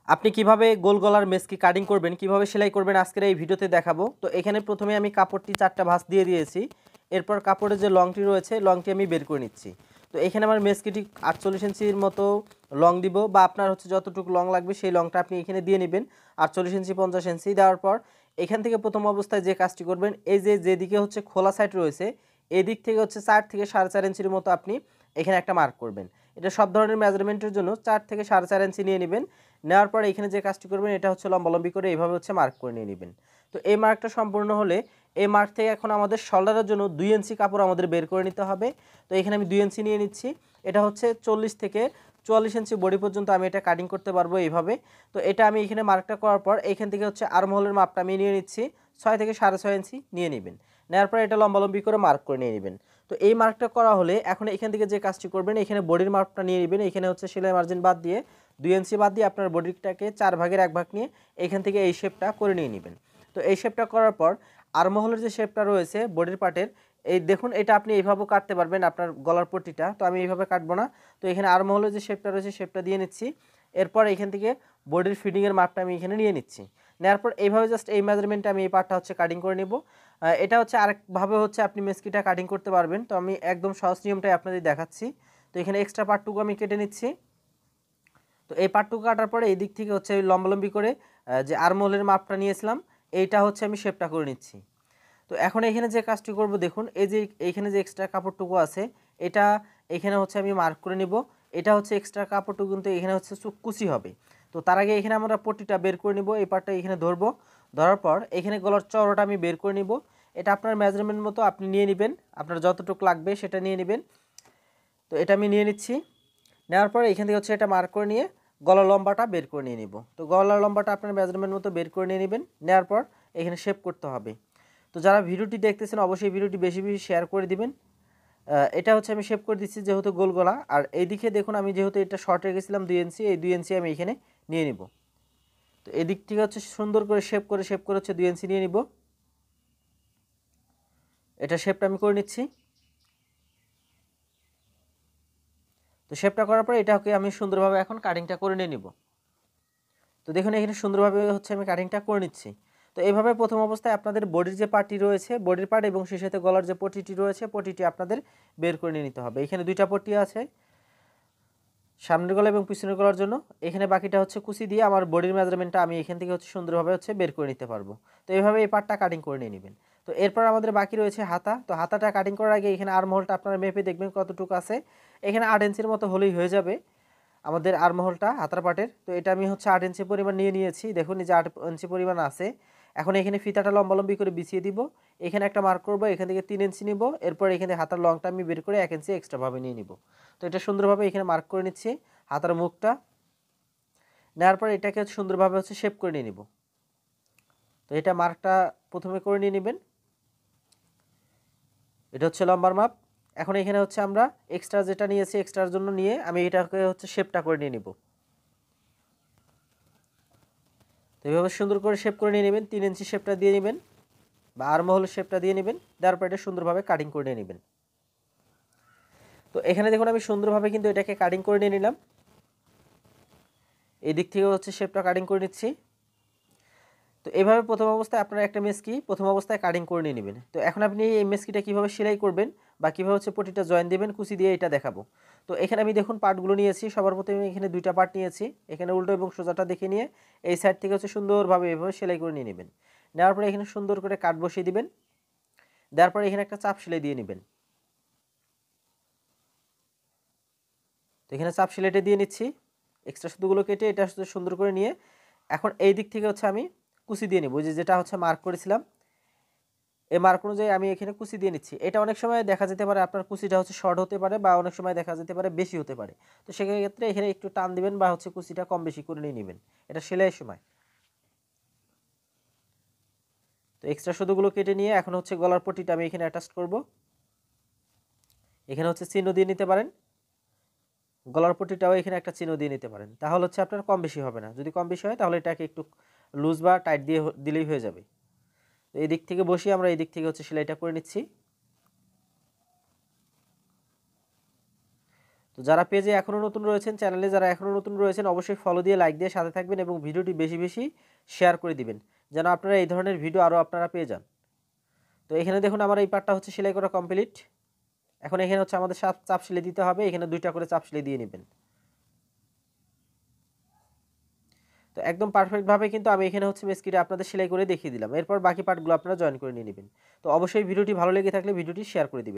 আপনি কিভাবে গোল গলার মেসকি কাটিং করবেন, কিভাবে সেলাই করবেন আজকের এই ভিডিওতে দেখাবো। তো এখানে প্রথমে আমি কাপড়টি 4টা ভাঁজ দিয়ে দিয়েছি। এরপর কাপড়ের যে লংটি রয়েছে লংটি আমি বের করে নিচ্ছি। তো এখানে আমার মেসকিটি 48 ইঞ্চির মতো লং দিব, বা আপনার হচ্ছে যতটুকু লং লাগবে সেই লংটা আপনি এখানে দিয়ে নেবেন। 48 ইঞ্চি 50 ইঞ্চি দেওয়ার পর এখান থেকে প্রথম অবস্থায় যে কাজটি করবেন, এই যেদিকে হচ্ছে খোলা সাইড রয়েছে এই দিক থেকে হচ্ছে 4 থেকে 4.5 ইঞ্চির মতো আপনি এখানে একটা মার্ক করবেন। এটা সব ধরনের মেজারমেন্টের জন্য 4 থেকে 4.5 ইঞ্চি নিয়ে নেবেন। নেওয়ার পরে এখানে যে কাজটি করবেন এটা হচ্ছে লম্বালম্বি করে এইভাবে হচ্ছে মার্ক করে নিয়ে নেবেন। তো এই মার্কটা সম্পূর্ণ হলে এই মার্ক থেকে এখন আমাদের শোল্ডারের জন্য 2 ইঞ্চি কাপড় আমাদের বের করে নিতে হবে। তো এখানে আমি 2 ইঞ্চি নিয়ে নিচ্ছি। এটা হচ্ছে 40 থেকে 44 ইঞ্চি বডি পর্যন্ত আমি এটা কাটিং করতে পারবো এইভাবে। তো এটা আমি এখানে মার্কটা করার পর এখান থেকে হচ্ছে আর্মহোলের মাপটা আমি নিয়ে নিচ্ছি 6 থেকে 6.5 ইঞ্চি নিয়ে নেবেন। নেওয়ার পর এটা লম্বালম্বি করে মার্ক করে নিয়ে নেবেন। তো এই মার্কটা করা হলে এখন এখান থেকে যে কাজটি করবেন, এখানে বডির মাপটা নিয়ে নেবেন। এখানে হচ্ছে সেলাই মার্জিন বাদ দিয়ে 2 ইঞ্চি বাদ দিয়ে আপনার বডিটাকে 4 ভাগের 1 ভাগ নিয়ে এখান থেকে এই শেপটা করে নিয়ে নেবেন। তো এই শেপটা করার পর আর্মহোলের যে শেপটা রয়েছে বডির পার্টের, এই দেখুন এটা আপনি এইভাবেও কাটতে পারবেন আপনার গলার পট্টিটা। তো আমি এইভাবে কাটবো না। তো এখানে আর্মহোলের যে শেপটা রয়েছে শেপটা দিয়ে নিচ্ছি। এরপর এখান থেকে বডির ফিটিংয়ের মাপটা আমি এখানে নিয়ে নিচ্ছি। নেওয়ার পর এইভাবে জাস্ট এই মেজারমেন্টে আমি এই পার্টটা হচ্ছে কাটিং করে নেব। এটা হচ্ছে আরেকভাবে হচ্ছে আপনি মেসকিটা কাটিং করতে পারবেন। তো আমি একদম সহজ নিয়মটাই আপনাদের দেখাচ্ছি। তো এখানে এক্সট্রা পার্টটুকু আমি কেটে নিচ্ছি। তো এই পার্টটুকু কাটার পরে এই দিক থেকে হচ্ছে লম্বালম্বি করে যে আর্মহোলের মাপটা নিয়েছিলাম এইটা হচ্ছে আমি শেপটা করে নিচ্ছি। তো এখন এখানে যে কাজটি করব দেখুন, এই যে এইখানে যে এক্সট্রা কাপড়টুকু আছে এটা এখানে হচ্ছে আমি মার্ক করে নিব। এটা হচ্ছে এক্সট্রা কাপড়টুকু কিন্তু এখানে হচ্ছে কুচি হবে। তো তার আগে এখানে আমরা পট্টিটা বের করে নিব। এই পার্টটা এখানে ধরবো, ধরার পর এখানে গলার চওড়াটা আমি বের করে নিব। এটা আপনার মেজারমেন্ট মতো আপনি নিয়ে নেবেন, আপনার যতটুকু লাগবে সেটা নিয়ে নেবেন। তো এটা আমি নিয়ে নিচ্ছি। নেওয়ার পরে এখান থেকে হচ্ছে এটা মার্ক করে নিয়ে গলার লম্বাটা বের করে নিয়ে নিব। তো গলার লম্বাটা আপনার মেজারমেন্ট মতো বের করে নিয়ে নেবেন। নেওয়ার পর এখানে শেপ করতে হবে। তো যারা ভিডিওটি দেখতেছেন অবশ্যই ভিডিওটি বেশি বেশি শেয়ার করে দিবেন। এটা হচ্ছে আমি শেপ করে দিচ্ছি যেহেতু গোল গলা, আর এইদিকে দেখুন আমি যেহেতু এটা শর্ট রেখেছিলাম 2 ইঞ্চি, এই 2 ইঞ্চি আমি এখানে নিয়ে নিব। তো এদিক থেকে হচ্ছে সুন্দর করে শেপ করে হচ্ছে 2 ইঞ্চি নিয়ে নিব। এটা শেপটা আমি করে নিচ্ছি। তো শেপটা করার পর এটাকে আমি সুন্দরভাবে এখন কাটিংটা করে নিয়ে নিব। তো দেখুন এখানে সুন্দরভাবে হচ্ছে আমি কাটিংটা করে নিচ্ছি। তো এইভাবে প্রথম অবস্থায় আপনাদের বডির যে পার্টটি রয়েছে বডির পার্ট এবং সেই সাথে গলার যে পট্টিটি রয়েছে পট্টিটি আপনাদের বের করে নিয়ে নিতে হবে। এখানে 2টা পট্টি আছে সামনের গলা এবং পিছনের গলার জন্য। এখানে বাকিটা হচ্ছে কুচি দিয়ে আমার বডির মেজারমেন্টটা আমি এখান থেকে হচ্ছে সুন্দরভাবে হচ্ছে বের করে নিতে পারবো। তো এইভাবে এই পার্টটা কাটিং করে নিয়ে নেবেন। তো এরপর আমাদের বাকি রয়েছে হাতা। তো হাতাটা কাটিং করার আগে এখানে আর্মহোলটা আপনারা মেপে দেখবেন কতটুকু আছে। এখানে 8 ইঞ্চির মতো হলেই হয়ে যাবে আমাদের আর্মহোলটা হাতার পাটের। তো এটা আমি হচ্ছে 8 ইঞ্চি পরিমাণ নিয়ে নিয়েছি। দেখুন এই যে 8 ইঞ্চি পরিমাণ আছে। এখন এখানে ফিতাটা লম্বালম্বি করে বিছিয়ে দিব। এখানে একটা মার্ক করব, এখান থেকে 3 ইঞ্চি নিব। এরপর এখানে হাতার লংটা আমি বের করে 1 ইঞ্চি এক্সট্রাভাবে নিয়ে নিব। তো এটা সুন্দরভাবে এখানে মার্ক করে নিচ্ছি হাতার মুখটা। নেওয়ার পর এটাকে সুন্দরভাবে হচ্ছে শেপ করে নিয়ে নিব। তো এটা মার্কটা প্রথমে করে নিয়ে নেবেন। এটা হচ্ছে লম্বার মাপ। এখন এখানে হচ্ছে আমরা এক্সট্রা যেটা নিয়েছি এক্সট্রার জন্য নিয়ে আমি এটাকে হচ্ছে শেপটা করে নিয়ে নিব। তো এইভাবে সুন্দর করে শেপ করে নিয়ে নেবেন। 3 ইঞ্চি শেপটা দিয়ে নেবেন বা আর্মহোলের শেপটা দিয়ে নেবেন। দেওয়ার পর এটা সুন্দরভাবে কাটিং করে নিয়ে নেবেন। তো এখানে দেখুন আমি সুন্দরভাবে কিন্তু এটাকে কাটিং করে নিয়ে নিলাম। এই দিক থেকে হচ্ছে শেপটা কাটিং করে নিচ্ছি। তো এইভাবে প্রথম অবস্থায় আপনারা একটা মেসকি প্রথম অবস্থায় কাটিং করে নিয়ে নেবেন। তো এখন আপনি এই মেসকিটা কীভাবে সেলাই করবেন বা কীভাবে হচ্ছে পটিটা জয়েন দেবেন কুচি দিয়ে এটা দেখাবো। তো এখানে আমি দেখুন পার্টগুলো নিয়েছি। সবার প্রথমে এখানে 2টা পার্ট নিয়েছি। এখানে উল্টো এবং সোজাটা দেখে নিয়ে এই সাইড থেকে হচ্ছে সুন্দরভাবে এভাবে সেলাই করে নিয়ে নেবেন। নেওয়ার পরে এখানে সুন্দর করে কাট বসিয়ে দিবেন। দেওয়ার পরে এখানে একটা চাপ সেলাই দিয়ে নেবেন। তো এখানে চাপ সেলাইটা দিয়ে নিচ্ছি। এক্সট্রা সুতোগুলো কেটে এটা সুন্দর করে নিয়ে এখন এই দিক থেকে হচ্ছে আমি কুচি দিয়ে নিব, যেটা হচ্ছে মার্ক করেছিলাম এই মার্ক অনুযায়ী আমি এখানে কুচি দিয়ে নিচ্ছি। এটা অনেক সময় দেখা যেতে পারে আপনার কুচিটা হচ্ছে শর্ট হতে পারে বা অনেক সময় দেখা যেতে পারে বেশি হতে পারে। তো সেক্ষেত্রে এখানে একটু টান দিবেন বা হচ্ছে কুচিটা কম বেশি করে নিয়ে নেবেন এটা সেলাইয়ের সময়। তো এক্সট্রা সুতোগুলো কেটে নিয়ে এখন হচ্ছে গলার পট্টিটা আমি এখানে অ্যাটাচ করব। এখানে হচ্ছে চিহ্ন দিয়ে নিতে পারেন। গলার পট্টিটাও এখানে একটা চিহ্ন দিয়ে নিতে পারেন, তাহলে হচ্ছে আপনার কম বেশি হবে না। যদি কম বেশি হয় তাহলে এটাকে একটু লুজ বা টাইট দিয়ে দিলেই হয়ে যাবে। তো এই দিক থেকে বসিয়ে আমরা এই দিক থেকে হচ্ছে সেলাইটা করে নিচ্ছি। তো তো যারা পেজে এখনও নতুন রয়েছেন, চ্যানেলে যারা এখনও নতুন রয়েছেন, অবশ্যই ফলো দিয়ে লাইক দিয়ে সাথে থাকবেন এবং ভিডিওটি বেশি বেশি শেয়ার করে দিবেন যেন আপনারা এই ধরনের ভিডিও আরও আপনারা পেয়ে যান। তো এখানে দেখুন আমার এই পার্টটা হচ্ছে সেলাই করা কমপ্লিট। এখন এখানে হচ্ছে আমাদের চাপ সেলাই দিতে হবে, এখানে 2টা করে চাপ সেলাই দিয়ে নেবেন। তো একদম পারফেক্টভাবে কিন্তু আমি এখানে হচ্ছে মেসকিটা আপনাদের সেলাই করে দেখিয়ে দিলাম। এরপর বাকি পার্টগুলো আপনারা জয়েন করে নিয়ে নেবেন। তো অবশ্যই ভিডিওটি ভালো লেগে থাকলে ভিডিওটি শেয়ার করে দিবেন।